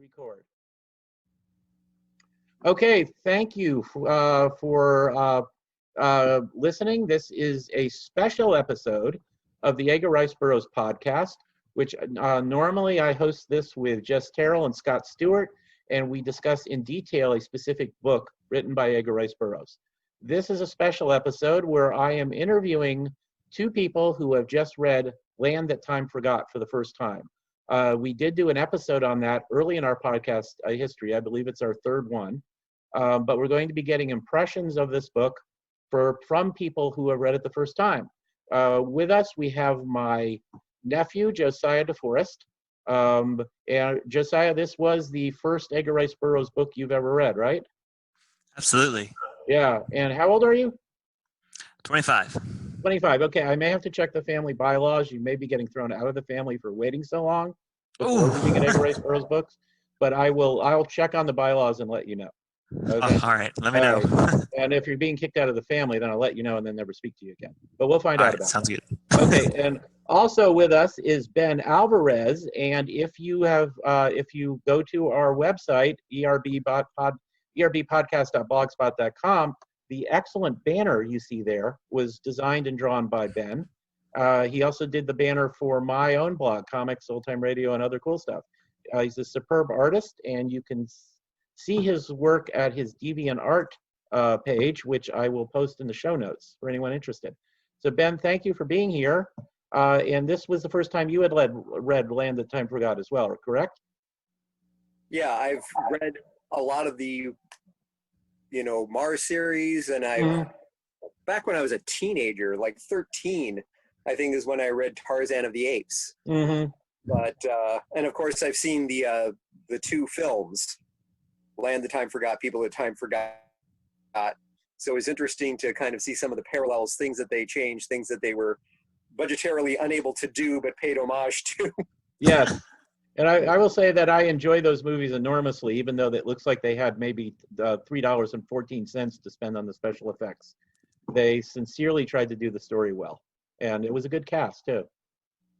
Record. Okay, thank you for listening. This is a special episode of the Edgar Rice Burroughs podcast, which normally I host this with Jess Terrell and Scott Stewart, and we discuss in detail a specific book written by Edgar Rice Burroughs. This is a special episode where I am interviewing two people who have just read Land That Time Forgot for the first time. We did do an episode on that early in our podcast history. I believe it's our third one. But we're going to be getting impressions of this book from people who have read it the first time. With us, we have my nephew, Josiah DeForest. And Josiah, this was the first Edgar Rice Burroughs book you've ever read, right? Absolutely. Yeah. And how old are you? 25. 25. Okay. I may have to check the family bylaws. You may be getting thrown out of the family for waiting so long before reading an Edgar Rice Burroughs books. But I'll check on the bylaws and let you know. Okay. All right. Let me know. Right. And if you're being kicked out of the family, then I'll let you know and then never speak to you again. But we'll find out about sounds that. Good. Okay. And also with us is Ben Alvarez. And if you go to our website, erbpodcast.blogspot.com, the excellent banner you see there was designed and drawn by Ben. He also did the banner for my own blog, Comics, Old Time Radio, and Other Cool Stuff. He's a superb artist, and you can see his work at his Deviant Art page, which I will post in the show notes for anyone interested. So Ben, thank you for being here. And this was the first time you had read Land That Time Forgot as well, correct? Yeah, I've read a lot of the, Mars series, and back when I was a teenager, like 13, I think is when I read Tarzan of the Apes. Mm-hmm. But, and of course I've seen the two films, Land That Time Forgot, People That Time Forgot. So it's interesting to kind of see some of the parallels, things that they changed, things that they were budgetarily unable to do but paid homage to. Yes. And I will say that I enjoy those movies enormously, even though it looks like they had maybe $3.14 to spend on the special effects. They sincerely tried to do the story well. And it was a good cast, too.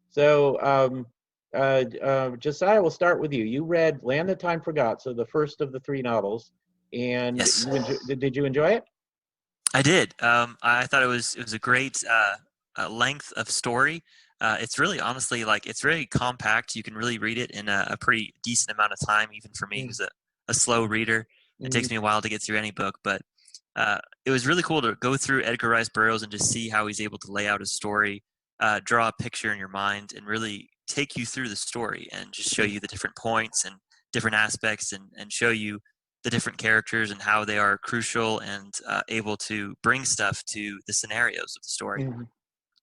So, Josiah, we'll start with you. You read Land That Time Forgot, so the first of the three novels. And yes. Did you enjoy it? I did. I thought it was a great length of story. It's really, honestly, it's really compact. You can really read it in a pretty decent amount of time, even for me, who's a slow reader. It takes me a while to get through any book, but it was really cool to go through Edgar Rice Burroughs and just see how he's able to lay out a story, draw a picture in your mind, and really take you through the story and just show you the different points and different aspects and show you the different characters and how they are crucial and able to bring stuff to the scenarios of the story. Mm-hmm.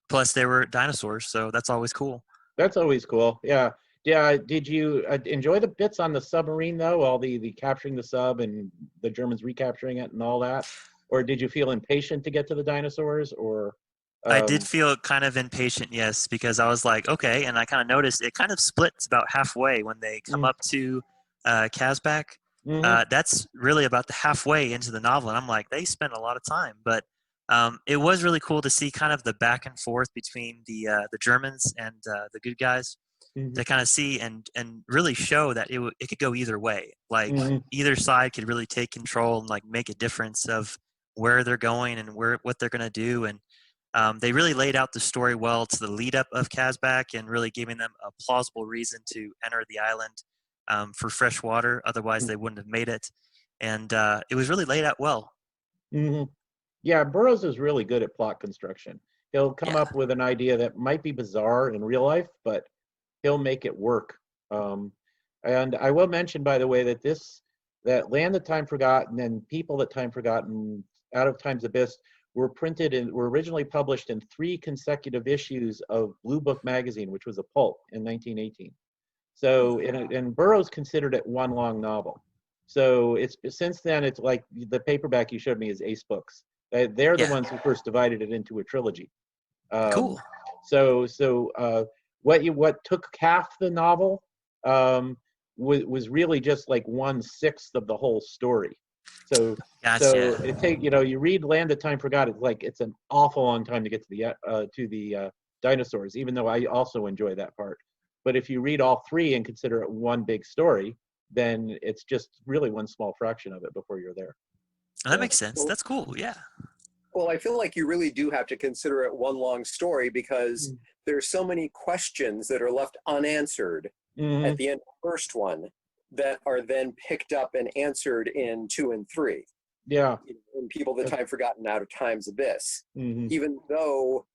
Plus, there were dinosaurs, so that's always cool. That's always cool. Yeah. Yeah. Did you enjoy the bits on the submarine, though? All the capturing the sub and the Germans recapturing it and all that? Or did you feel impatient to get to the dinosaurs? Or I did feel kind of impatient, yes, because I was like, okay, and I kind of noticed it kind of splits about halfway when they come up to Kazbak. Mm-hmm. That's really about the halfway into the novel, and I'm like, they spent a lot of time, but it was really cool to see kind of the back and forth between the Germans and the good guys, to kind of see and really show that it could go either way. Like either side could really take control and make a difference of where they're going and what they're going to do. And they really laid out the story well to the lead up of Kazbak and really giving them a plausible reason to enter the island for fresh water. Otherwise, they wouldn't have made it. And it was really laid out well. Mm-hmm. Yeah, Burroughs is really good at plot construction. He'll come up with an idea that might be bizarre in real life, but he'll make it work. And I will mention, by the way, that Land That Time Forgotten and People That Time Forgotten, Out of Time's Abyss, were originally published in 3 consecutive issues of Blue Book magazine, which was a pulp in 1918. So, and Burroughs considered it one long novel. So since then, it's like the paperback you showed me is Ace Books. They're the ones who first divided it into a trilogy. Cool. So what took half the novel was really just like 1/6 of the whole story. So you read Land That Time Forgot. It's an awful long time to get to the dinosaurs, even though I also enjoy that part. But if you read all 3 and consider it one big story, then it's just really one small fraction of it before you're there. That makes sense. That's cool. Yeah. Well, I feel like you really do have to consider it one long story because there's so many questions that are left unanswered at the end of the first one that are then picked up and answered in 2 and 3. Yeah. In People That Time Forgotten, Out of Time's Abyss. Mm-hmm. Even though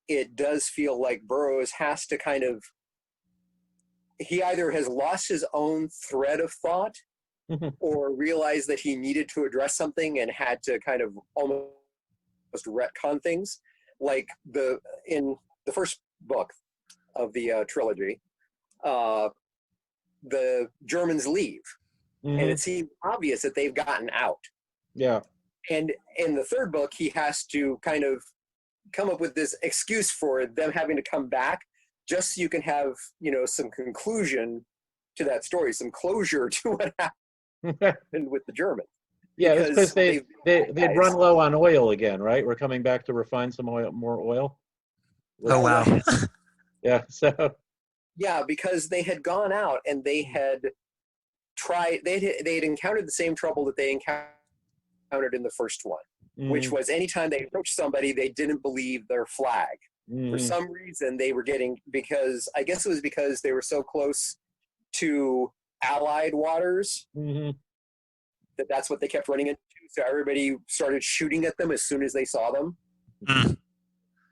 it does feel like Burroughs has to kind of, he either has lost his own thread of thought or realized that he needed to address something and had to kind of almost retcon things. Like in the first book of the trilogy, the Germans leave, and it seems obvious that they've gotten out. Yeah. And in the third book, he has to kind of come up with this excuse for them having to come back just so you can have, some conclusion to that story, some closure to what happened with the Germans. Yeah, it's because they'd run low on oil again, right? We're coming back to refine some more oil. Oh, wow. Yeah, so. Yeah, because they had gone out and they had tried, they'd encountered the same trouble that they encountered in the first one, which was anytime they approached somebody, they didn't believe their flag. For some reason, they were because they were so close to Allied waters, that's what they kept running into. So everybody started shooting at them as soon as they saw them.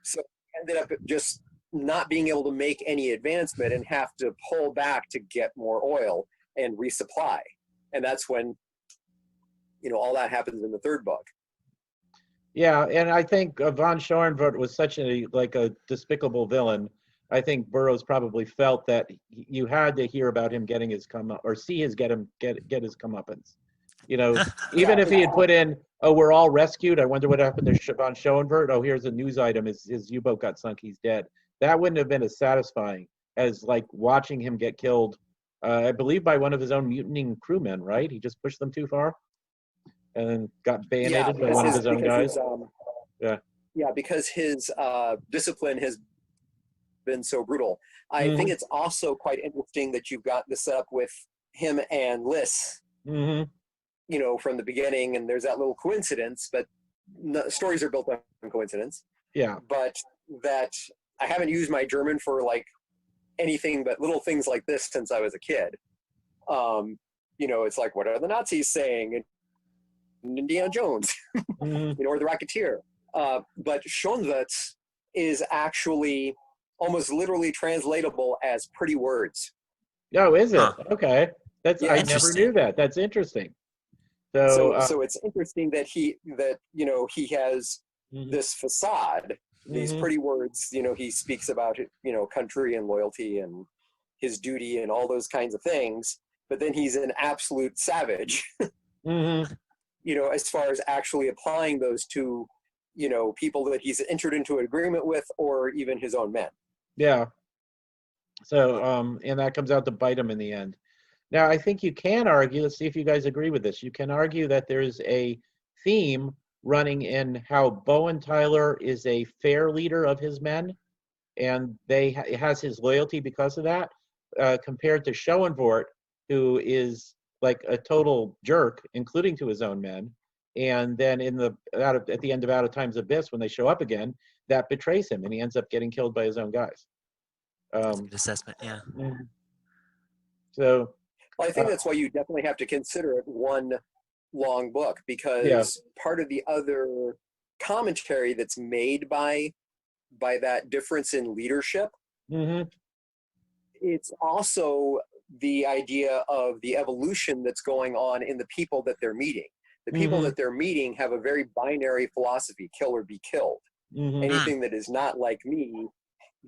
So ended up just not being able to make any advancement and have to pull back to get more oil and resupply. And that's when, all that happens in the third book. Yeah, and I think von Schoenvoort was such a despicable villain. I think Burroughs probably felt that you had to hear about him getting his or see his get his comeuppance. Even if he had put in, "Oh, we're all rescued. I wonder what happened to von Schoenvoort. Oh, here's a news item: his U-boat got sunk. He's dead." That wouldn't have been as satisfying as watching him get killed. I believe by one of his own mutinying crewmen. Right? He just pushed them too far, and then got bayoneted by one of his own guys. Because his discipline has been so brutal. I think it's also quite interesting that you've got this up with him and Liss. From the beginning, and there's that little coincidence, but stories are built on coincidence. Yeah. But that I haven't used my German for anything but little things like this since I was a kid. It's like, what are the Nazis saying? And Indiana Jones, or the Racketeer. But Schoenwitz is actually almost literally translatable as pretty words. Oh, is it? Okay. I never knew that. That's interesting. So it's interesting that he has this facade, these pretty words. He speaks about country and loyalty and his duty and all those kinds of things. But then he's an absolute savage. As far as actually applying those to people that he's entered into an agreement with, or even his own men. Yeah. So and that comes out to bite him in the end. Now, I think you can argue, let's see if you guys agree with this. You can argue that there's a theme running in how Bowen Tyler is a fair leader of his men, and has his loyalty because of that, compared to Schoenvoort, who is like a total jerk, including to his own men. And then at the end of Out of Time's Abyss, when they show up again, that betrays him, and he ends up getting killed by his own guys. That's a good assessment, yeah. So. Well, I think that's why you definitely have to consider it one long book, because part of the other commentary that's made by that difference in leadership, it's also the idea of the evolution that's going on in the people that they're meeting. The people that they're meeting have a very binary philosophy: kill or be killed. Anything that is not like me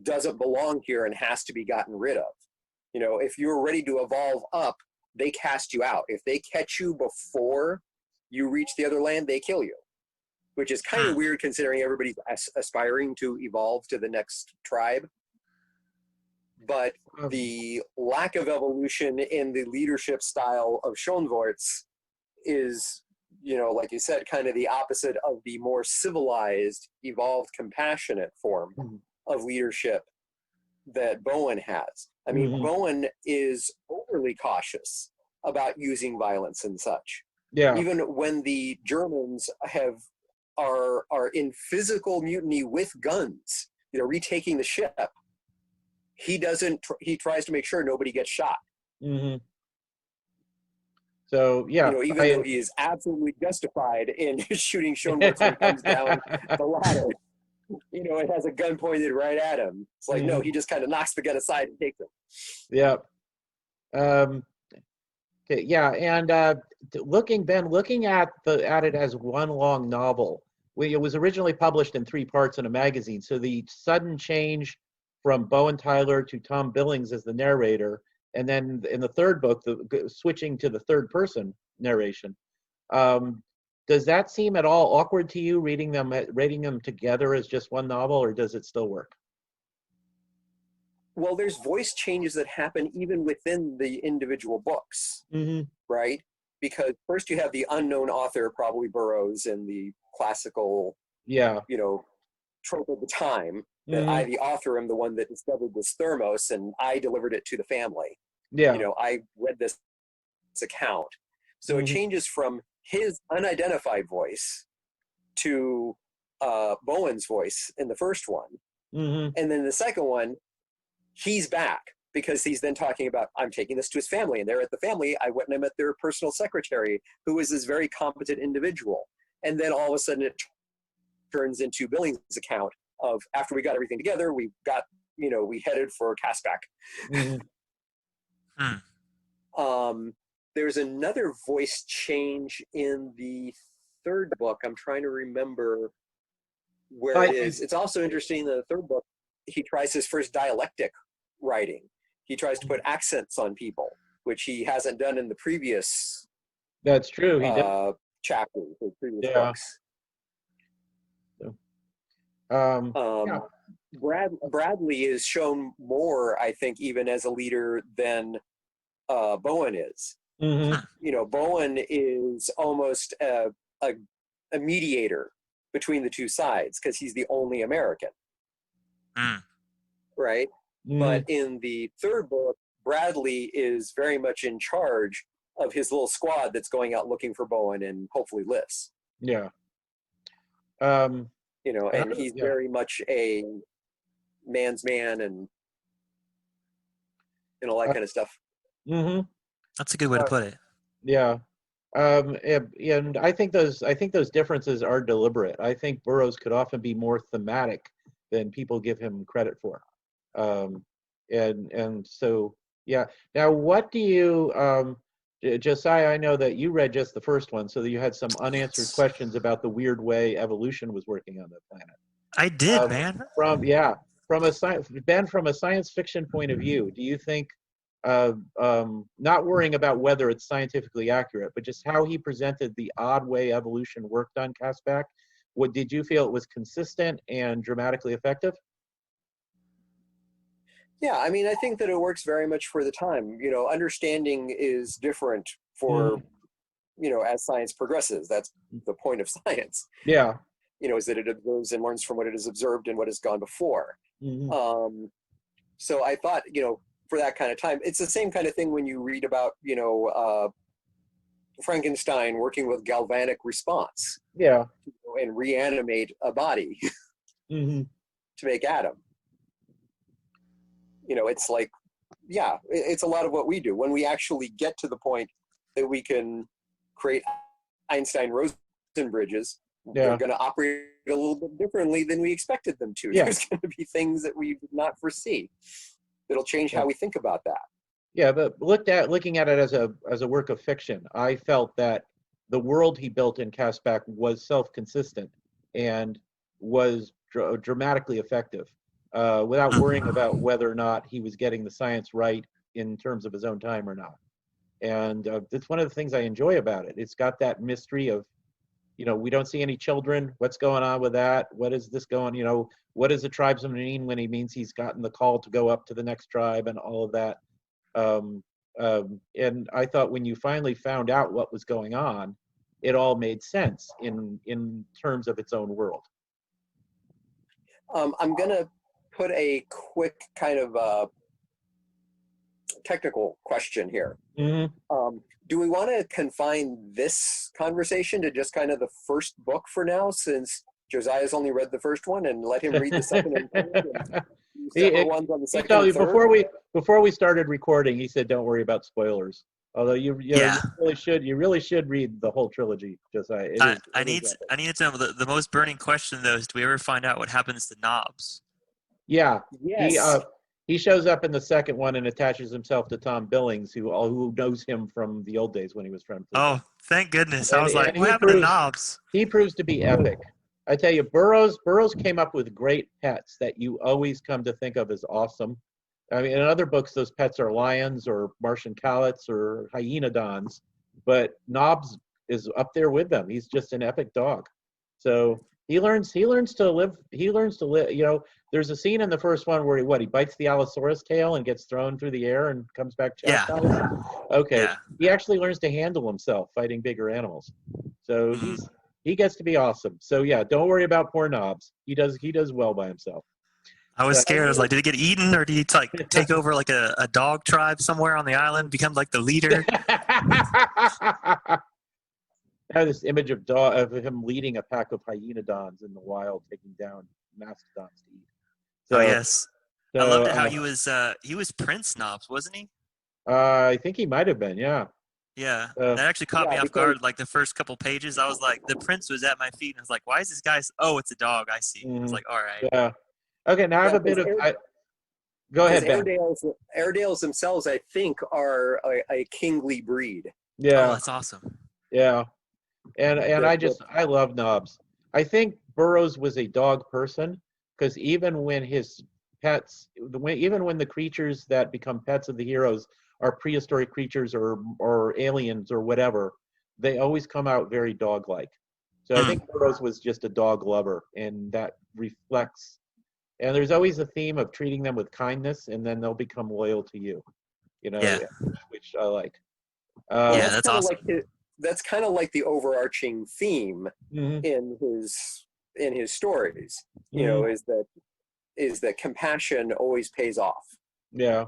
doesn't belong here and has to be gotten rid of. If you're ready to evolve up, they cast you out. If they catch you before you reach the other land, they kill you, which is kind of weird considering everybody's aspiring to evolve to the next tribe. But the lack of evolution in the leadership style of Schoenvoort's is, like you said, kind of the opposite of the more civilized, evolved, compassionate form of leadership that Bowen has. I mean, Bowen is overly cautious about using violence and such. Yeah. Even when the Germans are in physical mutiny with guns, retaking the ship, he tries to make sure nobody gets shot. Mm-hmm. So yeah, even though he is absolutely justified in shooting Schoenwurtz when he comes down the ladder. It has a gun pointed right at him. It's like, no, he just kind of knocks the gun aside and takes it. Yeah. Okay, yeah, and looking at it as one long novel, it was originally published in 3 parts in a magazine. So the sudden change from Bowen Tyler to Tom Billings as the narrator, and then in the third book, switching to the third person narration. Does that seem at all awkward to you, reading them together as just one novel, or does it still work? Well, there's voice changes that happen even within the individual books, right? Because first you have the unknown author, probably Burroughs, in the classical, trope of the time, that I, the author, am the one that discovered this thermos, and I delivered it to the family. Yeah. I read this account. So it changes from his unidentified voice to Bowen's voice in the first one. And then the second one, he's back, because he's then talking about, I'm taking this to his family, and they're at the family. I went and I met their personal secretary, who is this very competent individual. And then all of a sudden it turns into Billings' account of, after we got everything together, we headed for Casbah. There's another voice change in the third book. I'm trying to remember where it is. It's also interesting in the third book, he tries his first dialectic writing. He tries to put accents on people, which he hasn't done in the previous. That's true. He did. Chapters of previous books. Yeah. Bradley is shown more, I think, even as a leader than Bowen is. Bowen is almost a mediator between the two sides, because he's the only American. Right? But in the third book, Bradley is very much in charge of his little squad that's going out looking for Bowen and hopefully Liz. Yeah. And he's very much a man's man, and all that kind of stuff. That's a good way to put it. Yeah. And I think those differences are deliberate. I think Burroughs could often be more thematic than people give him credit for. And so, yeah. Now, what do you, Josiah, I know that you read just the first one, so that you had some unanswered questions about the weird way evolution was working on the planet. I did, man. From a science fiction point of view, do you think, not worrying about whether it's scientifically accurate, but just how he presented the odd way evolution worked on Casbah, did you feel it was consistent and dramatically effective? Yeah, I mean, I think that it works very much for the time. Understanding is different for, as science progresses. That's the point of science. Yeah. Is that it observes and learns from what it has observed and what has gone before. So I thought, for that kind of time, it's the same kind of thing when you read about, Frankenstein working with galvanic response. Yeah. And reanimate a body to make Adam. It's like, yeah, it's a lot of what we do. When we actually get to the point that we can create Einstein-Rosen bridges, they're going to operate a little bit differently than we expected them to. Yeah. There's going to be things that we did not foresee that'll change how we think about that. Yeah, but looking at it as a work of fiction, I felt that the world he built in Casbah was self-consistent and was dramatically effective, without worrying about whether or not he was getting the science right in terms of his own time or not. And that's one of the things I enjoy about it. It's got that mystery of, we don't see any children. What's going on with that? What is this going, what does the tribesman mean when he means he's gotten the call to go up to the next tribe and all of that? And I thought when you finally found out what was going on, it all made sense in terms of its own world. I'm going to put a quick kind of technical question here. Mm-hmm. Do we want to confine this conversation to just kind of the first book for now, since Josiah's only read the first one, and let him read the second and third, and do separate ones on the He second told and you third? before we started recording, he said, "Don't worry about spoilers." Although you Yeah. you really should read the whole trilogy, Josiah. I need to know the most burning question though is, do we ever find out what happens to Knobs? Yeah, Yes. he shows up in the second one and attaches himself to Tom Billings, who knows him from the old days when he was friends with him. Oh, thank goodness! I was like, And what happened to Knobs? he proves to be epic. I tell you, Burroughs came up with great pets that you always come to think of as awesome. I mean, in other books, those pets are lions or Martian cowlets or hyenodons, but Knobs is up there with them. He's just an epic dog. So he learns to live. You know, there's a scene in the first one where he bites the Allosaurus tail and gets thrown through the air and comes back Yeah. chastised. Okay, Yeah. he actually learns to handle himself fighting bigger animals. So Mhm. he gets to be awesome. So yeah, don't worry about poor Knobs. He does well by himself. I was So- scared. I was like, did he get eaten, or did he like take over like a dog tribe somewhere on the island, become like the leader? I have this image of him leading a pack of hyenodons in the wild, taking down mastodons to eat. So, Oh yes, I so loved it how he was Prince Knobs, wasn't he? I think he might have been, yeah. Yeah, Uh, that actually caught Yeah, me off because- guard. Like the first couple pages, I was like, the prince was at my feet, and I was like, why is this guy? Oh, it's a dog. I see. I was like, all right. yeah. Okay, now I have a bit of. Go ahead, Ben. Airedales themselves, I think, are a kingly breed. Oh, Yeah, that's awesome. yeah. And The- I love Knobs. I think Burroughs was a dog person because even when his pets, even when the creatures that become pets of the heroes are prehistoric creatures or aliens or whatever, they always come out very dog-like. So I think Burroughs was just a dog lover, and that reflects. And there's always a theme of treating them with kindness, and then they'll become loyal to you. You know, Yeah. which I like. Yeah, that's kinda awesome. That's kind of like the overarching theme Mhm. in his stories. You know, is that compassion always pays off. Yeah.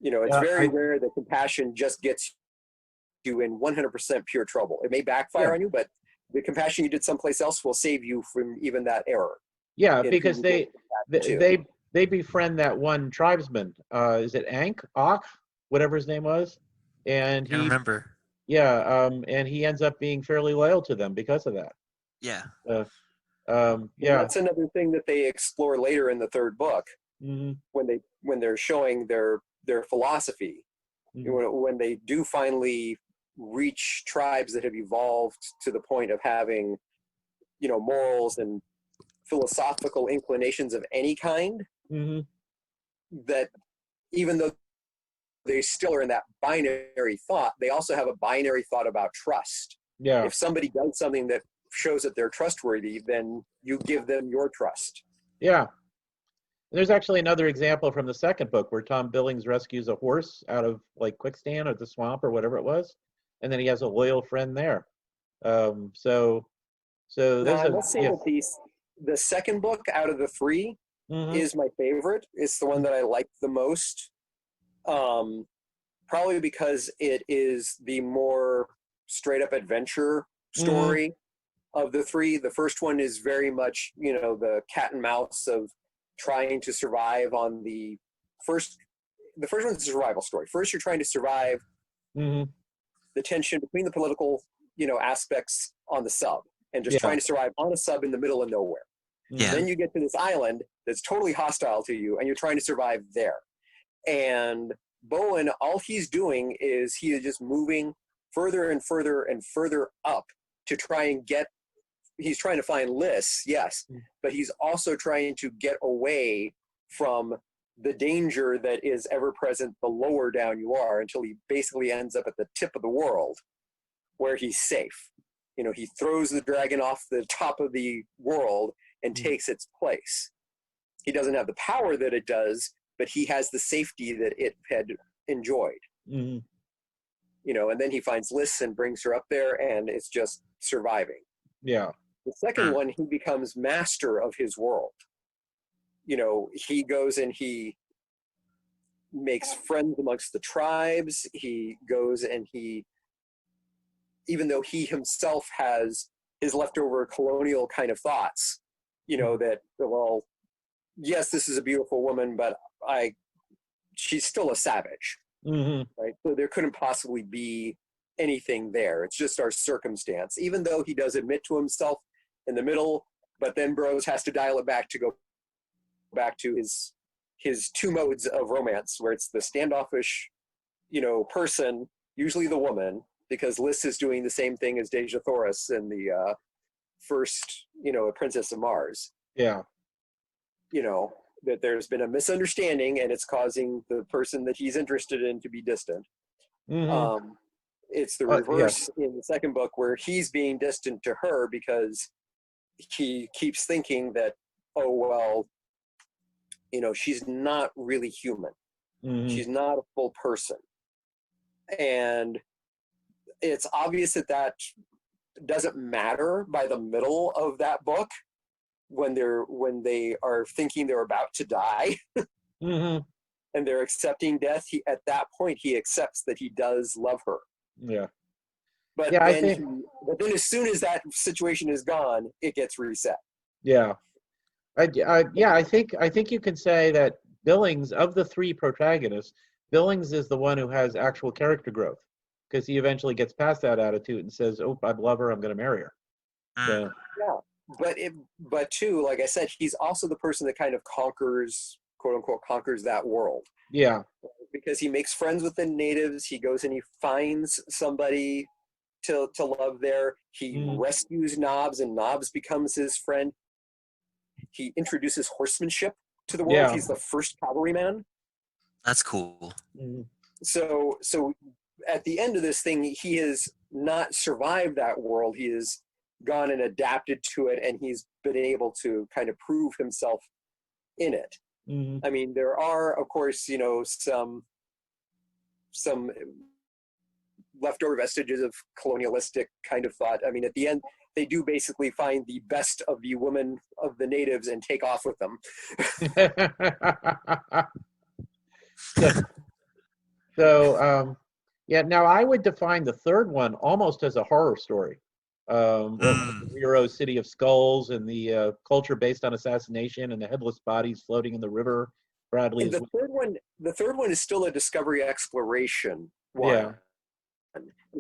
You know, it's Yeah, very rare that compassion just gets you in 100% pure trouble. It may backfire on you, but the compassion you did someplace else will save you from even that error. Yeah, If because you they get compassion too. they befriend that one tribesman. Is it Ankh, whatever his name was, and I remember. and he ends up being fairly loyal to them because of that. Yeah. And Yeah. that's another thing that they explore later in the third book Hmm. when they're showing their philosophy. When they do finally reach tribes that have evolved to the point of having, you know, morals and philosophical inclinations of any kind, Hmm. that even though they still are in that binary thought, they also have a binary thought about trust. Yeah. If somebody does something that shows that they're trustworthy, then you give them your trust. Yeah. There's actually another example from the second book where Tom Billings rescues a horse out of like quicksand or the swamp or whatever it was, and then he has a loyal friend there. So Now, there's I must say that the second book out of the three Mhm. is my favorite. It's the one that I like the most. Probably because it is the more straight up adventure story of the three. The first one is very much, you know, the cat and mouse of trying to survive on the first one's a survival story. First, you're trying to survive Mhm. the tension between the political, you know, aspects on the sub and just Yeah. trying to survive on a sub in the middle of nowhere. Yeah. Then you get to this island that's totally hostile to you and you're trying to survive there. And Bowen, all he's doing is he is just moving further and further and further up to try and he's trying to find Liz, yes, but he's also trying to get away from the danger that is ever present the lower down you are, until he basically ends up at the tip of the world where he's safe. You know, he throws the dragon off the top of the world and takes its place. He doesn't have the power that it does, but he has the safety that it had enjoyed. Mhm. You know, and then he finds Liz and brings her up there, and it's just surviving. Yeah. The second one, he becomes master of his world. You know, he goes and he makes friends amongst the tribes. He goes and even though he himself has his leftover colonial kind of thoughts, that, well, yes, this is a beautiful woman, but she's still a savage, right? So there couldn't possibly be anything there. It's just our circumstance, even though he does admit to himself in the middle, but then Burroughs has to dial it back to go back to his two modes of romance, where it's the standoffish, person, usually the woman, because Lys is doing the same thing as Dejah Thoris in the first, Princess of Mars. Yeah. That there's been a misunderstanding and it's causing the person that he's interested in to be distant. It's the reverse in the second book, where he's being distant to her because he keeps thinking that, oh, well, she's not really human. She's not a full person. And it's obvious that doesn't matter by the middle of that book, when they are thinking they're about to die and they're accepting death. At that point, he accepts that he does love her. Yeah. But then as soon as that situation is gone, it gets reset. Yeah. I think you can say that Billings, of the three protagonists, Billings is the one who has actual character growth, because he eventually gets past that attitude and says, "Oh, I love her. I'm going to marry her." So. Yeah, but too, like I said, he's also the person that kind of conquers, quote unquote, conquers that world. Yeah. Because he makes friends with the natives. He goes and he finds somebody to love there. He rescues Nobbs, and Nobbs becomes his friend. He introduces horsemanship to the world. Yeah. He's the first cavalryman. That's cool. So at the end of this thing, he has not survived that world. He has gone and adapted to it, and he's been able to kind of prove himself in it. I mean, there are, of course, some leftover vestiges of colonialistic kind of thought. I mean, at the end, they do basically find the best of the women of the natives and take off with them. Now I would define the third one almost as a horror story. Weiroo's City of Skulls, and the culture based on assassination, and the headless bodies floating in the river. And the third one is still a discovery exploration one. Yeah.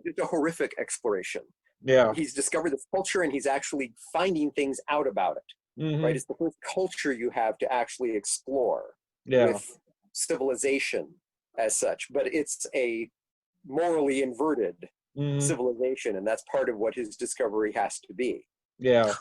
It's a horrific exploration. Yeah. He's discovered this culture, and he's actually finding things out about it. Right? It's the first culture you have to actually explore with civilization as such. But it's a morally inverted civilization, and that's part of what his discovery has to be. Yeah.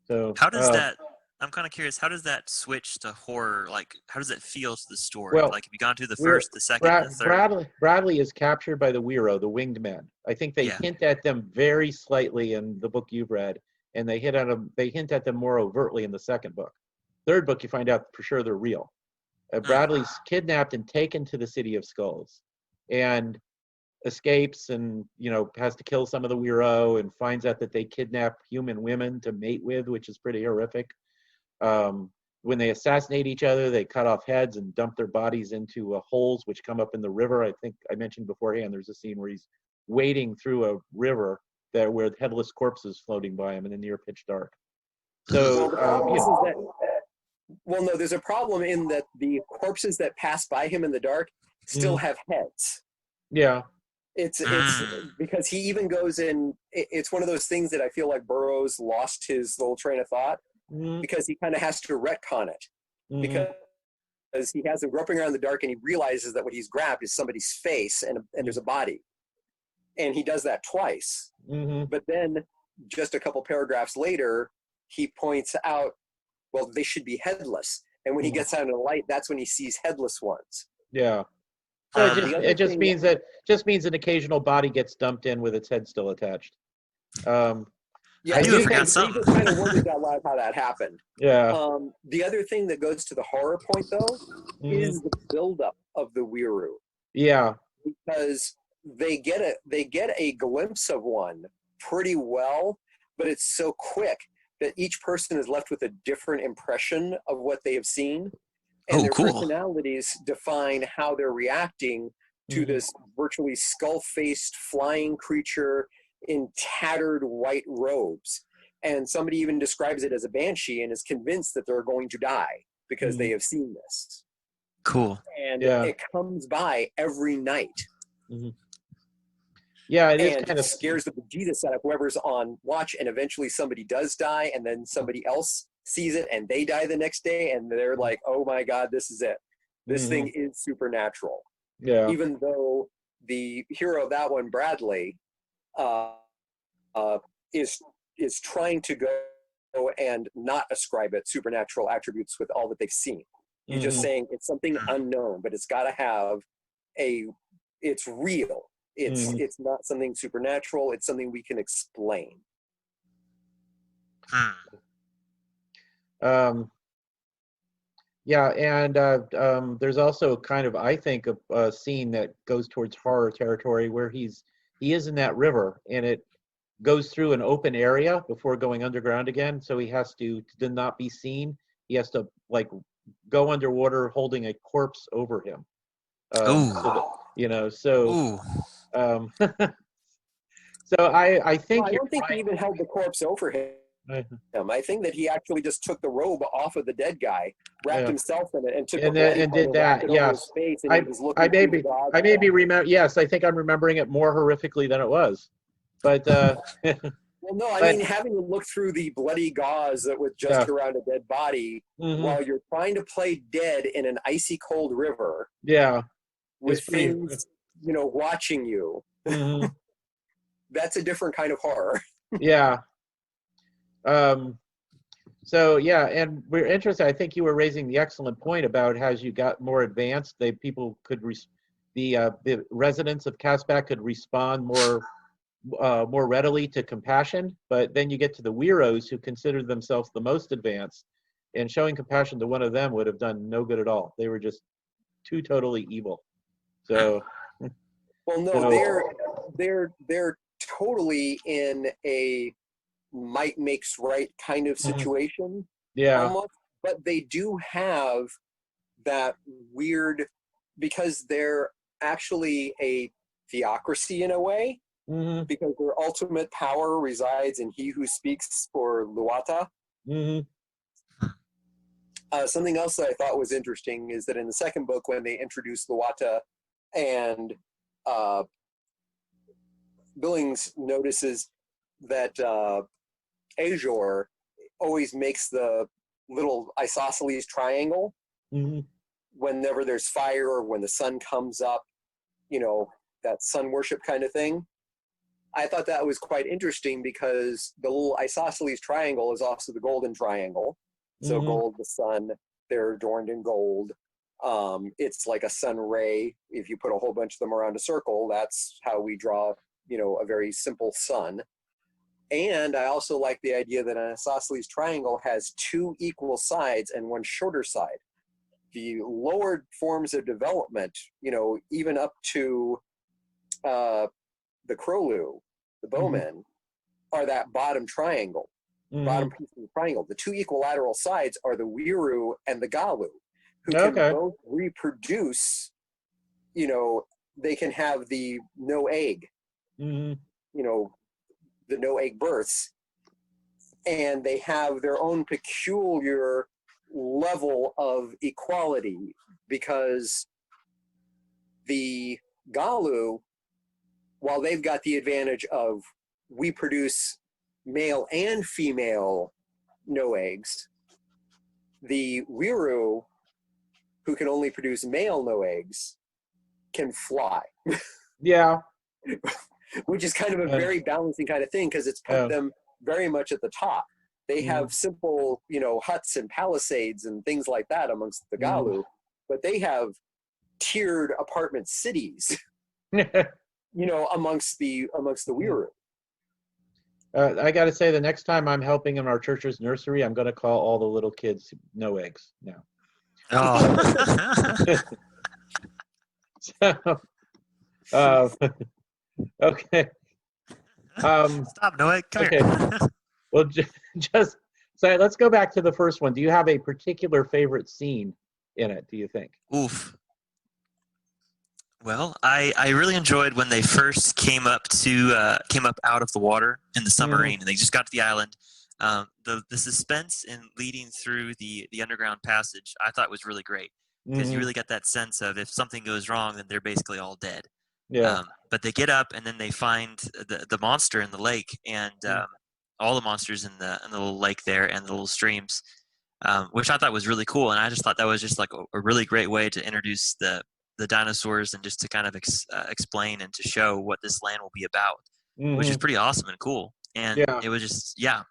So how does that? I'm kind of curious. How does that switch to horror? Like, how does that feel to the story? Well, like, have you gone through the first, the second, and the third? Bradley is captured by the Weiroo, the winged men. I think they hint at them very slightly in the book you've read, and they hint at them more overtly in the second book. Third book, you find out for sure they're real. Bradley's kidnapped and taken to the City of Skulls, and escapes, and has to kill some of the Weiroo, and finds out that they kidnap human women to mate with, which is pretty horrific. When they assassinate each other, they cut off heads and dump their bodies into holes which come up in the river. I think I mentioned beforehand, there's a scene where he's wading through a river where headless corpses floating by him in the near pitch dark. So, no, there's a problem in that the corpses that pass by him in the dark still have heads. Yeah. It's because he even goes in. It's one of those things that I feel like Burroughs lost his little train of thought, because he kind of has to retcon it, because he has him groping around in the dark, and he realizes that what he's grabbed is somebody's face, and there's a body, and he does that twice. But then just a couple paragraphs later, he points out, well, they should be headless, and when he gets out in the light, that's when he sees headless ones. Yeah. So it just means an occasional body gets dumped in with its head still attached. I do forgot something. Just kind of wondered out loud how that happened. Yeah. The other thing that goes to the horror point, though, is the buildup of the Weiroo. Yeah. Because they get a glimpse of one pretty well, but it's so quick that each person is left with a different impression of what they have seen. And Oh, their cool. personalities define how they're reacting to this virtually skull-faced flying creature in tattered white robes. And somebody even describes it as a banshee and is convinced that they're going to die because they have seen this. Cool. And Yeah. it comes by every night. Yeah, it is And kind it of scares the bejesus out of whoever's on watch, and eventually somebody does die, and then somebody else sees it and they die the next day, and they're like, oh my God, this is it. This thing is supernatural. Yeah. Even though the hero of that one, Bradley, is trying to go and not ascribe it supernatural attributes with all that they've seen. He's just saying it's something unknown, but it's got to have it's real. It's not something supernatural. It's something we can explain. Yeah, and there's also kind of, I think, a scene that goes towards horror territory where he is in that river, and it goes through an open area before going underground again. So he has to not be seen. He has to like go underwater holding a corpse over him. Ooh. So that, so. Ooh. So I think I don't think he even held the corpse over him. I think that he actually just took the robe off of the dead guy, wrapped himself in it, and took and the bloody did wrapped that. it over Yes, his face, and he was looking I may through the I may be remember. Yes, I think I'm remembering it more horrifically than it was. But well, no, I mean, having to look through the bloody gauze that was just around a dead body while you're trying to play dead in an icy cold river. Yeah, with things, watching you. That's a different kind of horror. Yeah. So yeah, and we're interested. I think you were raising the excellent point about how as you got more advanced, people could the residents of Casbah could respond more readily to compassion. But then you get to the weirdos who consider themselves the most advanced, and showing compassion to one of them would have done no good at all. They were just too totally evil. So. Well, no, they're totally in a might makes right kind of situation. Yeah. Almost, but they do have that weird, because they're actually a theocracy in a way, because their ultimate power resides in he who speaks for Luata. Something else that I thought was interesting is that in the second book, when they introduce Luata, and Billings notices that Azor always makes the little isosceles triangle whenever there's fire or when the sun comes up, that sun worship kind of thing. I thought that was quite interesting because the little isosceles triangle is also the golden triangle. So gold, the sun, they're adorned in gold. It's like a sun ray. If you put a whole bunch of them around a circle, that's how we draw, a very simple sun. And I also like the idea that an isosceles triangle has two equal sides and one shorter side. The lower forms of development, even up to the Krolu, the bowmen, are that bottom triangle, bottom piece of the triangle. The two equilateral sides are the Wiru and the Galu, who can both reproduce, they can have the no egg, the no egg births, and they have their own peculiar level of equality, because the Galu, while they've got the advantage of we produce male and female no eggs, the Wiru, who can only produce male no eggs, can fly. Yeah. Which is kind of a very balancing kind of thing, because it's put them very much at the top. They have simple, huts and palisades and things like that amongst the Galu, but they have tiered apartment cities, amongst the Wiru. I got to say, the next time I'm helping in our church's nursery, I'm going to call all the little kids no eggs now. Oh. Okay. Stop, Noah. Come okay. here. Well, just so let's go back to the first one. Do you have a particular favorite scene in it, do you think? Oof. Well, I really enjoyed when they first came up out of the water in the submarine, and they just got to the island. The suspense in leading through the underground passage I thought was really great, because you really get that sense of if something goes wrong, then they're basically all dead. Yeah. But they get up and then they find the monster in the lake, and all the monsters in the little lake there and the little streams, which I thought was really cool. And I just thought that was just like a really great way to introduce the dinosaurs, and just to kind of explain and to show what this land will be about, which is pretty awesome and cool. And it was just, Yeah,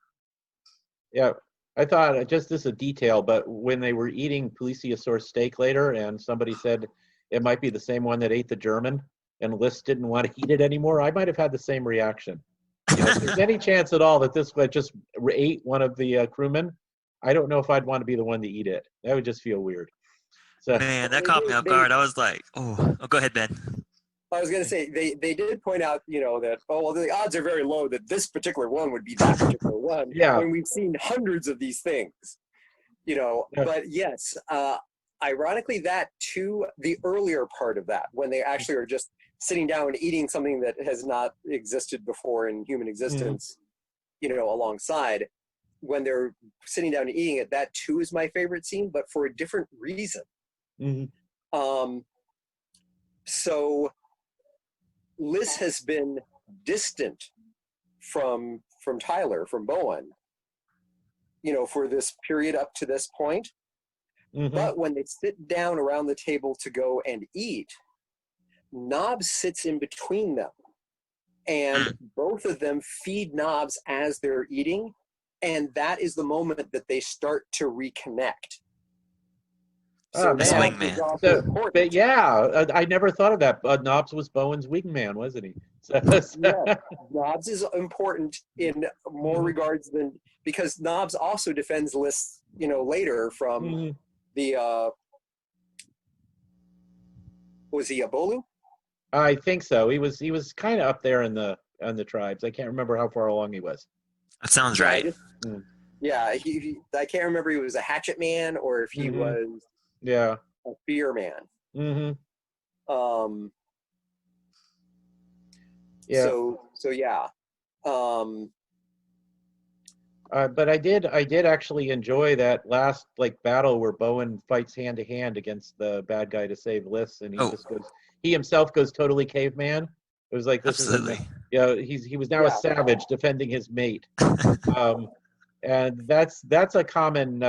I thought just this a detail, but when they were eating plesiosaur steak later, and somebody said it might be the same one that ate the German, and List didn't want to eat it anymore, I might have had the same reaction. You know, if there's any chance at all that this would just ate one of the crewmen, I don't know if I'd want to be the one to eat it. That would just feel weird. So, man, that caught me off guard. I was like, oh, go ahead, Ben. I was going to say, they did point out, that, the odds are very low that this particular one would be that particular one. Yeah. When we've seen hundreds of these things, But yes, ironically, that too, the earlier part of that, when they actually are just sitting down and eating something that has not existed before in human existence, alongside, when they're sitting down and eating it, that too is my favorite scene, but for a different reason. So Liz has been distant from Tyler, from Bowen, for this period up to this point. But when they sit down around the table to go and eat, Nobbs sits in between them, and both of them feed Nobbs as they're eating, and that is the moment that they start to reconnect. So the swingman. But yeah, I never thought of that. Nobbs was Bowen's wingman, wasn't he? Yeah, Nobbs is important in more regards than, because Nobbs also defends Liz, later from the was he a Bolu? I think so. He was kind of up there in the tribes. I can't remember how far along he was. That sounds right. Yeah, I can't remember if he was a hatchet man or if he was a spear man. Yeah. So yeah. But I did actually enjoy that last battle where Bowen fights hand to hand against the bad guy to save Liz, and he himself goes totally caveman. It was like this Absolutely. he was now a savage defending his mate. And that's a common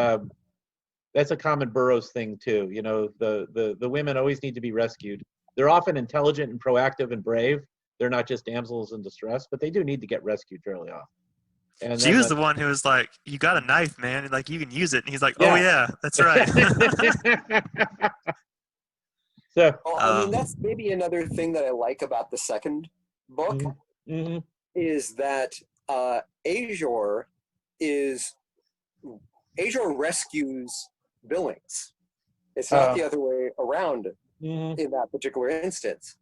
Burroughs thing too. The women always need to be rescued. They're often intelligent and proactive and brave. They're not just damsels in distress, but they do need to get rescued fairly often. And she was the one who was like, "You got a knife, man. Like, you can use it." And he's like, "Oh yeah, that's right." So, that's maybe another thing that I like about the second book is that Azor rescues Billings. It's not the other way around in that particular instance,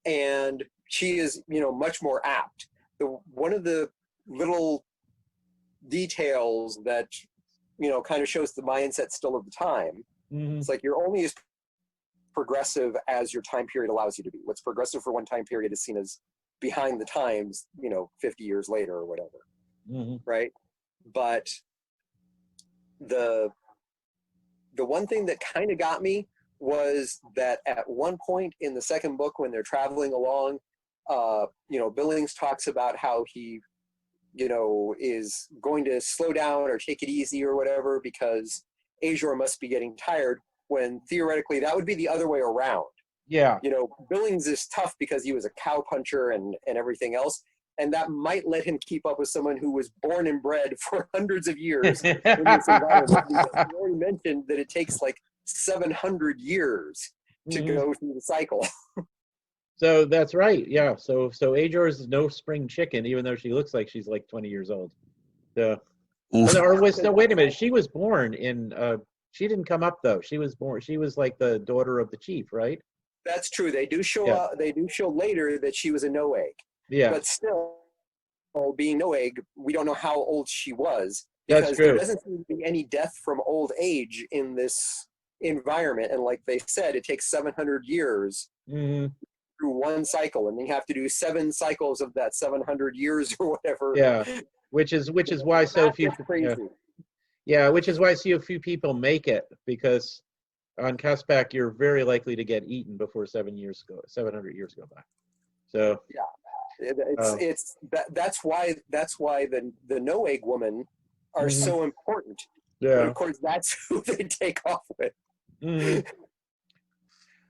and she is much more apt. One of the little details that kind of shows the mindset still of the time. It's like you're only as progressive as your time period allows you to be. What's progressive for one time period is seen as behind the times 50 years later or whatever. Right? But the one thing that kind of got me was that at one point in the second book, when they're traveling along, Billings talks about how he is going to slow down or take it easy or whatever because Azor must be getting tired, when theoretically that would be the other way around. Yeah. Billings is tough because he was a cow puncher and everything else, and that might let him keep up with someone who was born and bred for hundreds of years in this environment. You already mentioned that it takes like 700 years to go through the cycle. So that's right. Yeah. So Azor is no spring chicken, even though she looks like she's like 20 years old. So, wait a minute. She was born in. She didn't come up though. She was born. She was like the daughter of the chief, right? That's true. They do show they do show later that she was a no egg. Yeah. But still, being no egg, we don't know how old she was, That's because true. there doesn't seem to be any death from old age in this environment. And like they said, it takes 700 years Mm-hmm. through one cycle, and they have to do 7 cycles of that 700 years or whatever. Yeah, which is why so few. That's crazy. Yeah, which is why so few people make it, because on Caspak you're very likely to get eaten before 700 years go by. So that's why the no egg women are Mhm. so important. Yeah. But of course, that's who they take off with. Mhm.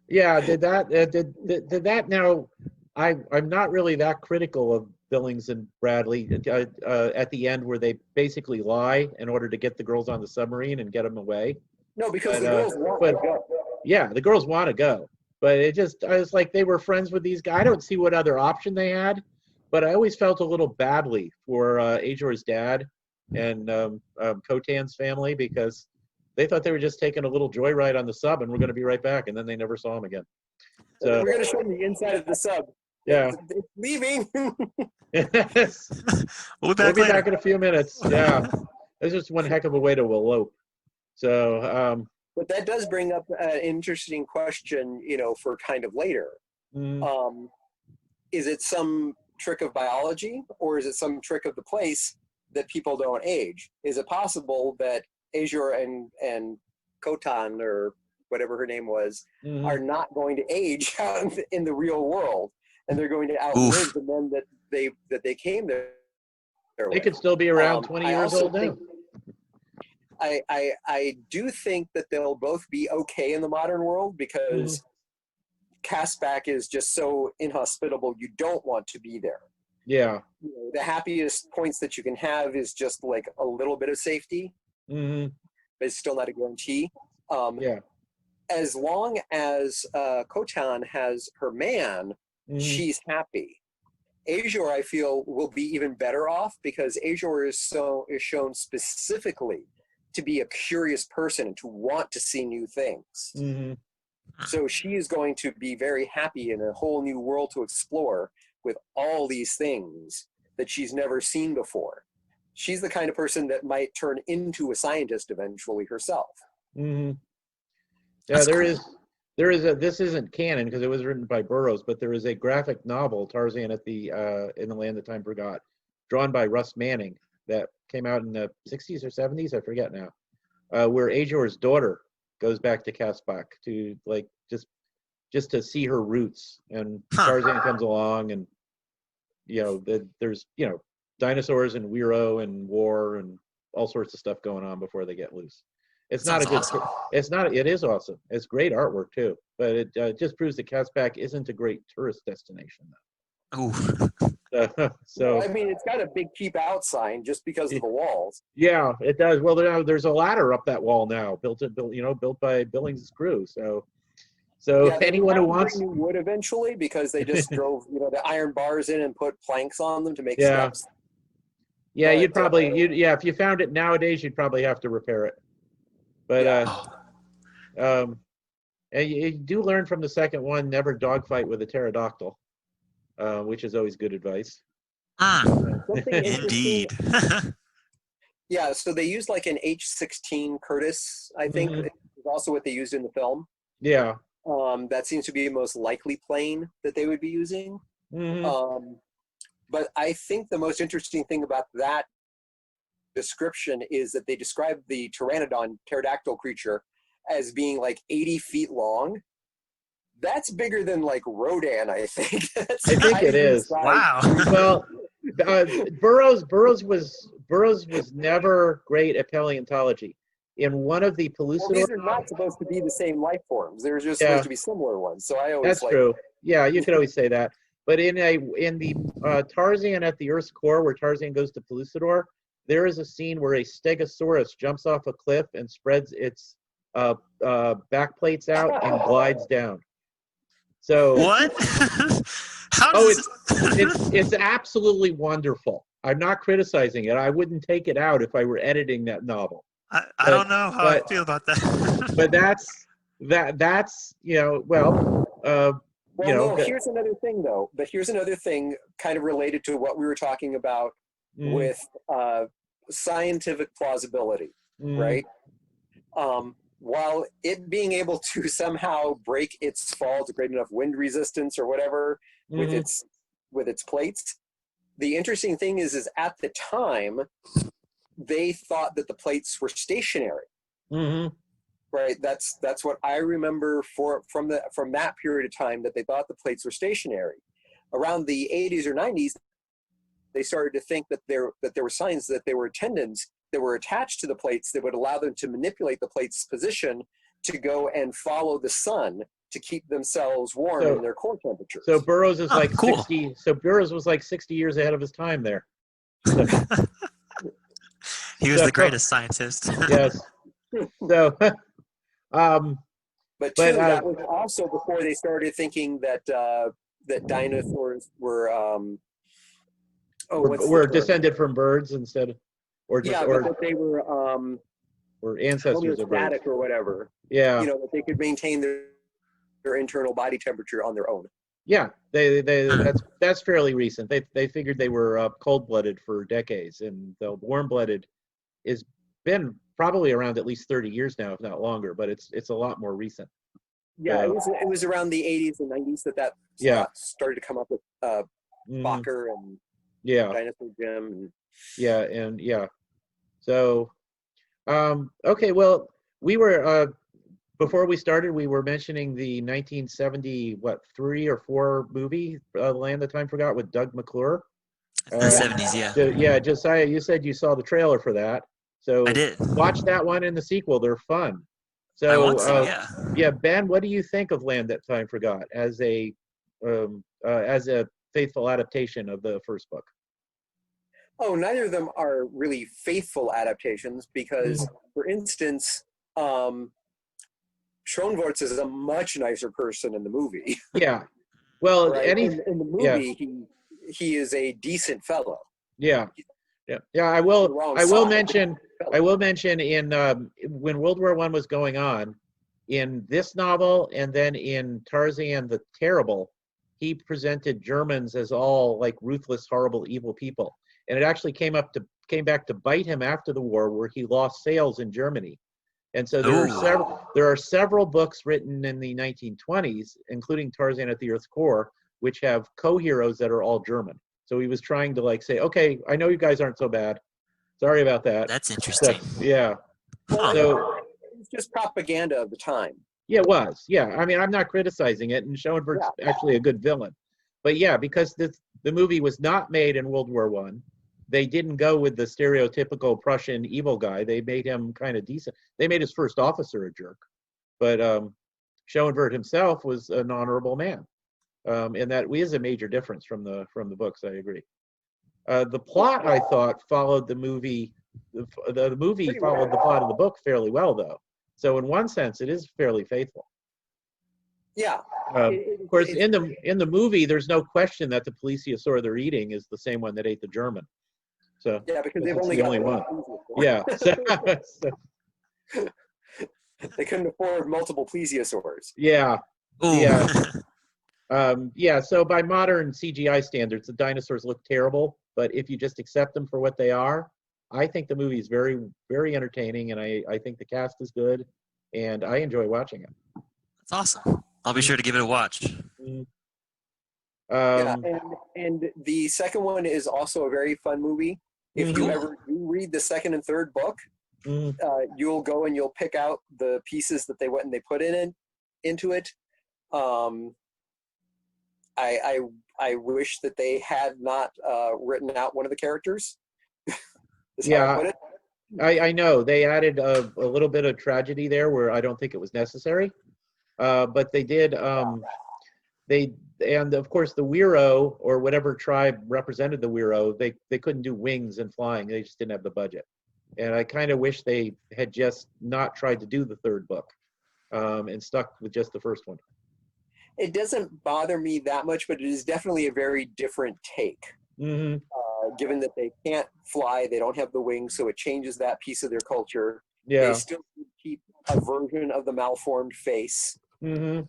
Yeah, did that now? I'm not really that critical of Billings and Bradley at the end, where they basically lie in order to get the girls on the submarine and get them away. No, because But, the girls want to go. Yeah, the girls want to go, but I was like, they were friends with these guys. I don't see what other option they had, but I always felt a little badly for Azor's dad and Kotan's family, because they thought they were just taking a little joyride on the sub and we're going to be right back, and then they never saw him again. So we're going to show them the inside of the sub. yeah, It's leaving. We'll we'll be later. back in a few minutes. Yeah, it's just one heck of a way to elope. So But that does bring up an interesting question, for kind of later. mm, Is it some trick of biology, or is it some trick of the place that people don't age? Is it possible that Azor and Kotan, or whatever her name was, mhm. are not going to age out in the real world, and they're going to outlive the men that they came there They with? could still be around 20 years old now. I do think that they'll both be okay in the modern world, because Caspak is just so inhospitable. You don't want to be there. Yeah. The happiest points that you can have is just like a little bit of safety, Mm-hmm. but it's still not a guarantee. Yeah. As long as Kotan has her man, Mhm. she's happy. Azor, I feel, will be even better off, because Azor is shown specifically to be a curious person and to want to see new things. Mm-hmm. So she is going to be very happy in a whole new world to explore, with all these things that she's never seen before. She's the kind of person that might turn into a scientist eventually herself. Mm-hmm. Yeah, That's there cool. is this isn't canon because it was written by Burroughs, but there is a graphic novel, Tarzan in the Land That Time Forgot, drawn by Russ Manning, that came out in the 60s or 70s, I forget now, where Azor's daughter goes back to Caspak to like just to see her roots, and Tarzan comes along, and there's dinosaurs and Wero and war and all sorts of stuff going on before they get loose. It's not a good. Awesome. It's not. It is awesome. It's great artwork too, but it just proves that Caspak isn't a great tourist destination Ooh. So Well, I mean, it's got a big "keep out" sign just because of the walls. yeah, it does. Well, there's a ladder up that wall now, built by Billings' crew. So Yeah, they anyone have who to wants, bring new wood eventually, because they just drove the iron bars in and put planks on them to make Yeah. steps. yeah, But, you'd probably if you found it nowadays, you'd probably have to repair it. But and you do learn from the second one, never dogfight with a pterodactyl, which is always good advice. Something interesting. Indeed. Yeah, so they used like an H-16 Curtis, I think, Mhm. is also what they used in the film. Yeah. That seems to be the most likely plane that they would be using. Mhm. But I think the most interesting thing about that description is that they describe the pterodactyl creature as being like 80 feet long. That's bigger than like Rodan, I think. I think it is. Wow. Well, Burroughs was never great at paleontology. In one of the Well, Pellucidar these are not supposed to be the same life forms. They're just Yeah. supposed to be similar ones. So I always That's true. Yeah, you could always say that. But in the Tarzan at the Earth's core, where Tarzan goes to Pellucidar, there is a scene where a Stegosaurus jumps off a cliff and spreads its back plates out and glides down. So What? How oh, does it's absolutely wonderful. I'm not criticizing it. I wouldn't take it out if I were editing that novel. I don't know how I feel about that. But that's here's another thing, though. But here's another thing kind of related to what we were talking about with scientific plausibility, right? while it being able to somehow break its fall to great enough wind resistance or whatever with its plates, the interesting thing is at the time they thought that the plates were stationary. Right. That's what I remember from that period of time, that they thought the plates were stationary. Around the 80s or 90s, they started to think that there were signs that there were tendons that were attached to the plates that would allow them to manipulate the plate's position to go and follow the sun to keep themselves warm in their core temperatures. So Burroughs is like cool. 60. So Burroughs was like 60 years ahead of his time there. So, he was the greatest scientist. Yes. So, but that was also before they started thinking that that dinosaurs were descended from birds instead, or just but that they were or ancestors of birds, or whatever. Yeah, that they could maintain their internal body temperature on their own. Yeah, that's fairly recent. They figured they were cold-blooded for decades, and the warm-blooded has been probably around at least 30 years now, if not longer. But it's a lot more recent. Yeah, it was around the 80s and 90s that started to come up with Fokker and Dinosaur Jim. So, okay, well, we were before we started, we were mentioning the 1970 3 or 4 movie, Land That Time Forgot, with Doug McClure. The 70s, yeah. Josiah, you said you saw the trailer for that. So I did. Watch that one and the sequel; they're fun. So I want to, yeah. Ben, what do you think of Land That Time Forgot as a faithful adaptation of the first book? Oh, neither of them are really faithful adaptations because, for instance, Schoenwurtz is a much nicer person in the movie. Yeah. Well, right? In the movie, he is a decent fellow. Yeah. I will mention in when World War I was going on, in this novel and then in Tarzan the Terrible, he presented Germans as all like ruthless, horrible, evil people. And it actually came back to bite him after the war, where he lost sales in Germany. And so there are several books written in the 1920s, including Tarzan at the Earth's Core, which have co-heroes that are all German. So he was trying to say, okay, I know you guys aren't so bad. Sorry about that. That's interesting. Yeah. So it's just propaganda of the time. Yeah, it was. Yeah, I mean, I'm not criticizing it, and Schoenberg's actually a good villain. But yeah, because the movie was not made in World War I, they didn't go with the stereotypical Prussian evil guy. They made him kind of decent. They made his first officer a jerk. But Schoenberg himself was an honorable man. And that is a major difference from the books, I agree. The plot, I thought, followed the movie. The movie followed the plot of the book fairly well, though. So in one sense, it is fairly faithful. Yeah. Of course, in the movie, there's no question that the plesiosaur they're eating is the same one that ate the German. So yeah, because they've only the got only one. Yeah. They couldn't afford multiple plesiosaurs. Yeah. Ooh. Yeah. So by modern CGI standards, the dinosaurs look terrible. But if you just accept them for what they are, I think the movie is very, very entertaining, and I think the cast is good, and I enjoy watching it. That's awesome. I'll be sure to give it a watch. And the second one is also a very fun movie. If you ever read the second and third book, you'll go and you'll pick out the pieces that they went and they put into it. I wish that they had not written out one of the characters. Yeah, I know they added a little bit of tragedy there where I don't think it was necessary, but they did. And of course the Wero, or whatever tribe represented the Wero, they couldn't do wings and flying. They just didn't have the budget. And I kind of wish they had just not tried to do the third book and stuck with just the first one. It doesn't bother me that much, but it is definitely a very different take. Given that they can't fly, they don't have the wings, so it changes that piece of their culture. Yeah. They still keep a version of the malformed face. And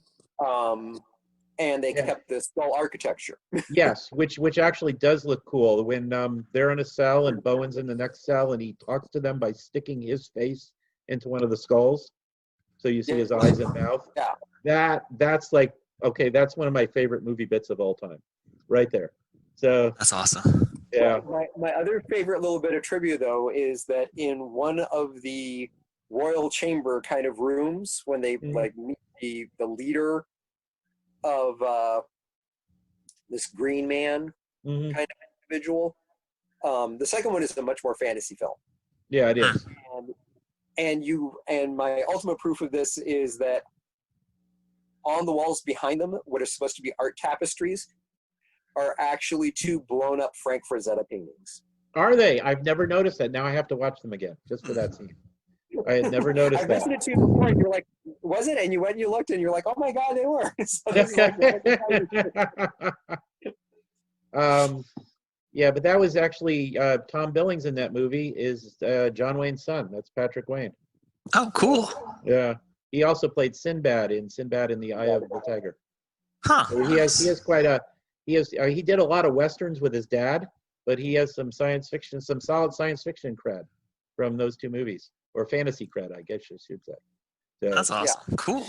they kept the skull architecture. Yes, which actually does look cool. When they're in a cell and Bowen's in the next cell, and he talks to them by sticking his face into one of the skulls. so you see his eyes and mouth. Yeah. That's like, okay, that's one of my favorite movie bits of all time, right there. So That's awesome. yeah. My other favorite little bit of trivia, though, is that in one of the royal chamber kind of rooms, when they like meet the leader of this green man kind of individual, the second one is a much more fantasy film. Yeah, it is. And my ultimate proof of this is that on the walls behind them, what are supposed to be art tapestries, are actually two blown up Frank Frazetta paintings. Are they? I've never noticed that. Now I have to watch them again just for that scene. I had never noticed I've that. mentioned it to you before, and you're like, "Was it?" And you went and you looked, and you're like, "Oh my God, they were." So this is like yeah, but that was actually Tom Billings in that movie is John Wayne's son. That's Patrick Wayne. Oh, cool. Yeah, he also played Sinbad in Sinbad in the Eye of the Tiger. Huh. So he has quite a he did a lot of westerns with his dad, but he has some science fiction, some solid science fiction cred from those two movies, or fantasy cred, I guess you should say. So, That's awesome. Yeah. Cool.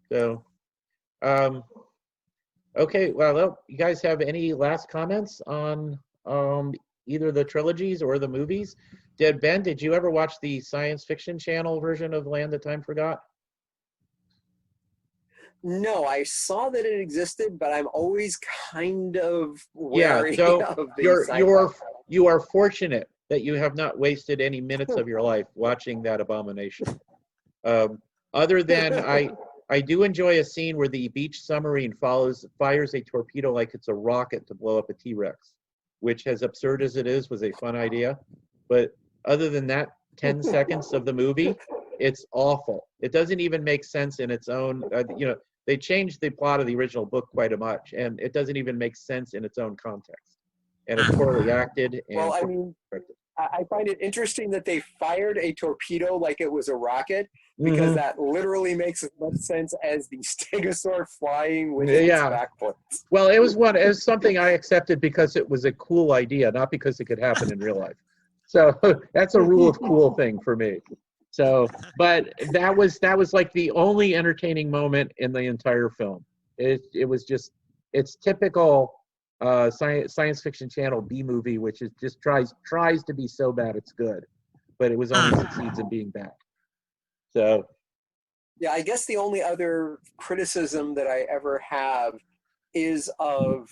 So, okay. Well, you guys have any last comments on either the trilogies or the movies? Did you ever watch the science fiction channel version of Land That Time Forgot? No, I saw that it existed, but I'm always kind of wary so of the you are fortunate that you have not wasted any minutes of your life watching that abomination. Other than I do enjoy a scene where the beach submarine fires a torpedo like it's a rocket to blow up a T-Rex, which, as absurd as it is, was a fun idea. But other than that 10 seconds of the movie, it's awful. It doesn't even make sense in its own, they changed the plot of the original book quite much, and it doesn't even make sense in its own context. And it's poorly acted. And well, I mean, I find it interesting that they fired a torpedo like it was a rocket, because that literally makes as much sense as the stegosaur flying with its backplates. Well, it was something I accepted because it was a cool idea, not because it could happen in real life. So that's a rule of cool thing for me. So, but that was like the only entertaining moment in the entire film. It was just, it's typical science fiction channel B movie, which is just tries to be so bad it's good, but it was only succeeds in being bad. So yeah, I guess the only other criticism that I ever have is of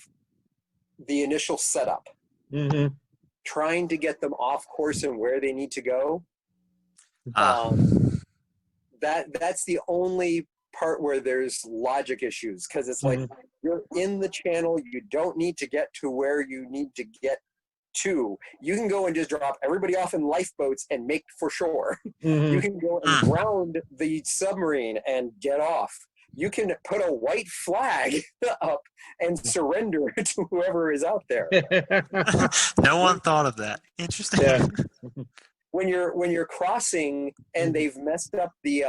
the initial setup. Trying to get them off course and where they need to go. That's the only part where there's logic issues, because it's like, you're in the channel, you don't need to get to where you need to get to. You can go and just drop everybody off in lifeboats and make for shore. You can go and ground the submarine and get off. You can put a white flag up and surrender to whoever is out there. No one thought of that. Interesting. Yeah. When you're crossing and they've messed up the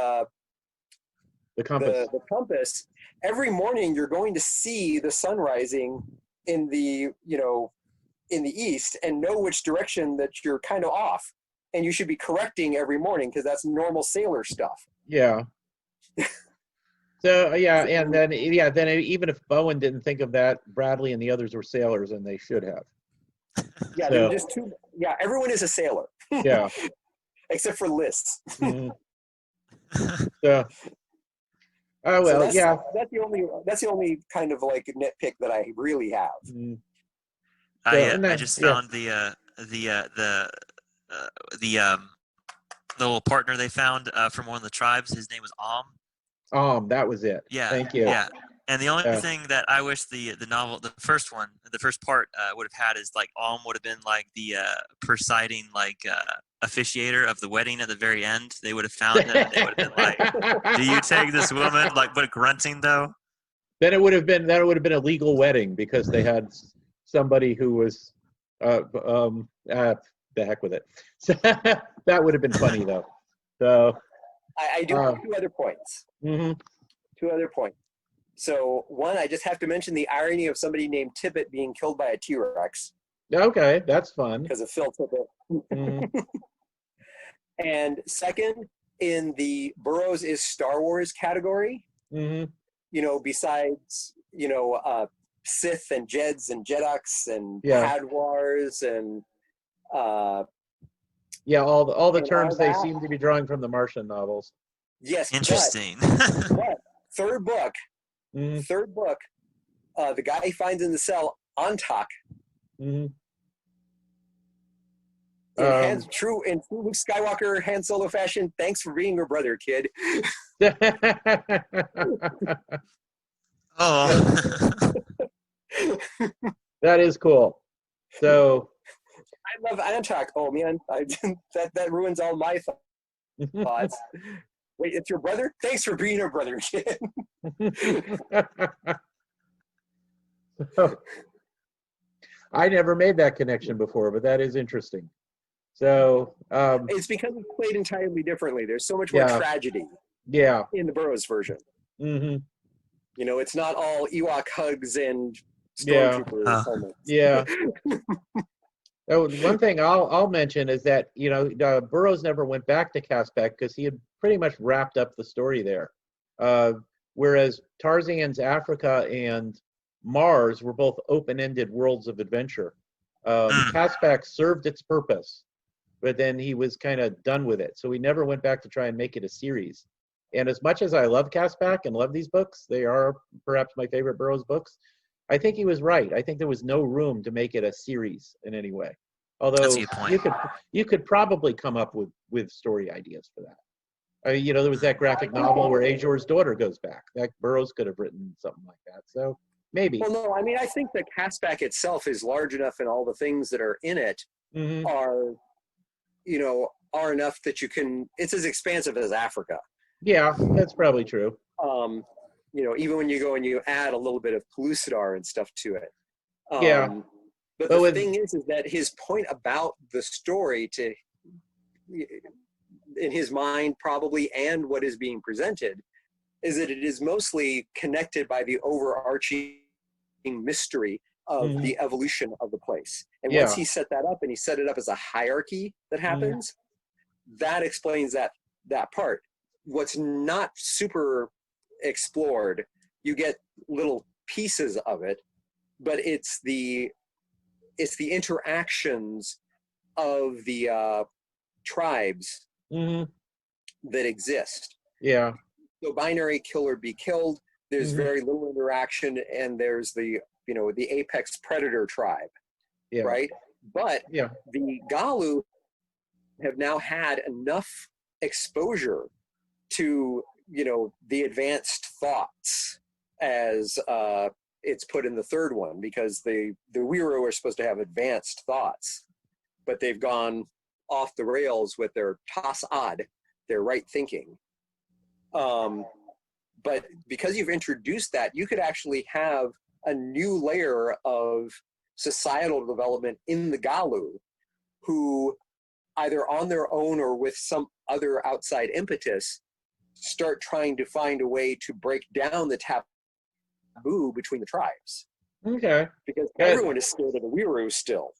compass. The compass, every morning you're going to see the sun rising in the east and know which direction that you're kind of off, and you should be correcting every morning, because that's normal sailor stuff. Yeah. So and then even if Bowen didn't think of that, Bradley and the others were sailors, and they should have. Yeah, they're just two. Yeah, everyone is a sailor. Yeah. Except for Lists. So, oh well, That's the only kind of like nitpick that I really have. I just found the little partner they found from one of the tribes. His name was that was it. Yeah. Thank you. Yeah. And the only thing that I wish the novel, the first part would have had is like would have been like the presiding officiator of the wedding at the very end. They would have found him. And they would have been like, "Do you take this woman?" But grunting though. Then it would have been a legal wedding, because they had somebody who was the heck with it. So that would have been funny though. So I do have two other points. Two other points. So one, I just have to mention the irony of somebody named Tippett being killed by a T-Rex. Okay, that's fun. Because of Phil Tippett. And second, in the Burroughs is Star Wars category. Mm-hmm. You know, besides, you know, Sith and Jeds and Jedux and Yeah. Hadwars and Yeah, all the and terms all they that. seem to be drawing from the Martian novels. Yes, Interesting. but third book, Mm-hmm. the guy he finds in the cell, Antak, Mm-hmm. in true Luke Skywalker Han Solo fashion. Thanks for being your brother, kid. Oh. That is cool. So I love Antak. Oh man, that ruins all my thoughts. Wait, it's your brother? Thanks for being your brother, kid. I never made that connection before, but that is interesting. So It's because it's played entirely differently. There's so much more tragedy yeah. in the Burroughs version. Mm-hmm. You know, it's not all Ewok hugs and Yeah. stormtrooper helmets. Yeah. Oh, one thing I'll mention is that, you know, Burroughs never went back to Caspak because he had pretty much wrapped up the story there. Whereas Tarzan's Africa and Mars were both open-ended worlds of adventure. Caspak served its purpose, but then he was kind of done with it. So he never went back to try and make it a series. And as much as I love Caspak and love these books, they are perhaps my favorite Burroughs books. I think he was right. I think there was no room to make it a series in any way. Although That's a good point. you could probably come up with story ideas for that. You know, there was that graphic novel where Azor's daughter goes back. That Burroughs could have written something like that. So maybe. Well, no, I mean, I think that Caspak itself is large enough, and all the things that are in it Mm-hmm. are enough that you can. It's as expansive as Africa. Yeah, that's probably true. You know, even when you go and you add a little bit of Pellucidar and stuff to it. Yeah. But the thing is that his point about the story, in his mind probably, and what is being presented, is that it is mostly connected by the overarching mystery of the evolution of the place. And once he set that up, and he set it up as a hierarchy that happens, that explains that part. What's not super explored, you get little pieces of it, but it's the interactions of the tribes that exist. Yeah. So binary kill or be killed, there's very little interaction, and there's the apex predator tribe, right? But the Galu have now had enough exposure to, the advanced thoughts, as it's put in the third one, because the Weiroo are supposed to have advanced thoughts, but they've gone off the rails with their tas-ad, their right thinking. But because you've introduced that, you could actually have a new layer of societal development in the Galu, who either on their own or with some other outside impetus start trying to find a way to break down the taboo between the tribes. Okay. Because everyone is scared of the Weiroo still.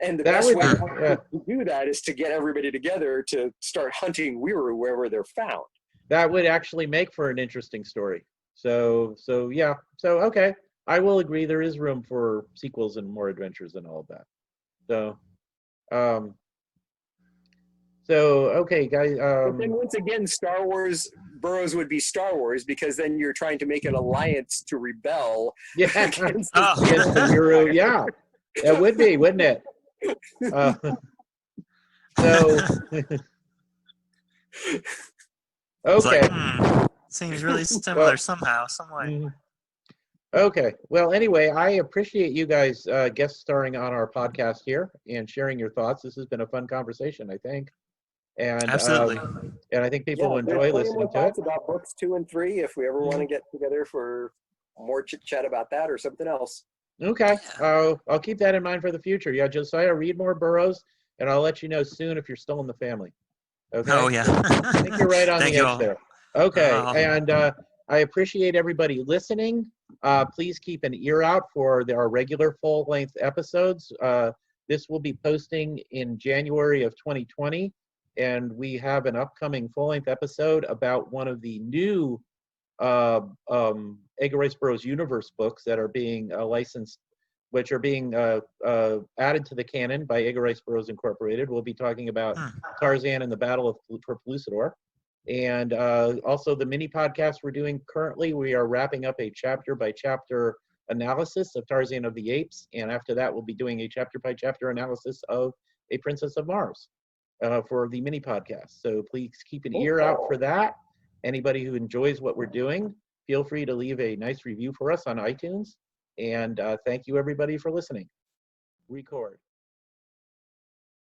And the best way to do that is to get everybody together to start hunting Weiroo wherever they're found. That would actually make for an interesting story. So yeah. So okay, I will agree. There is room for sequels and more adventures and all of that. So okay, guys. But then once again, Star Wars Burroughs would be Star Wars, because then you're trying to make an alliance to rebel against the Weiroo. Yeah, it would be, wouldn't it? Okay. Like, seems really similar somehow, some way. Okay. Well, anyway, I appreciate you guys guest starring on our podcast here and sharing your thoughts. This has been a fun conversation, I think. And absolutely. And I think people will enjoy listening to it. About books 2 and 3, if we ever want to get together for more chit chat about that or something else. Okay. I'll keep that in mind for the future. Yeah, Josiah, read more Burroughs, and I'll let you know soon if you're still in the family. Okay. Oh yeah. I think you're right on the edge there. Okay. And I appreciate everybody listening. Please keep an ear out for our regular full-length episodes. This will be posting in January of 2020, and we have an upcoming full-length episode about one of the new Edgar Rice Burroughs universe books that are being licensed, which are being added to the canon by Edgar Rice Burroughs Incorporated. We'll be talking about Tarzan and the Battle for Pellucidar. And also the mini podcast we're doing currently, we are wrapping up a chapter by chapter analysis of Tarzan of the Apes. And after that, we'll be doing a chapter by chapter analysis of A Princess of Mars for the mini podcast. So please keep an ear out for that. Anybody who enjoys what we're doing, feel free to leave a nice review for us on iTunes. And thank you everybody for listening. Record.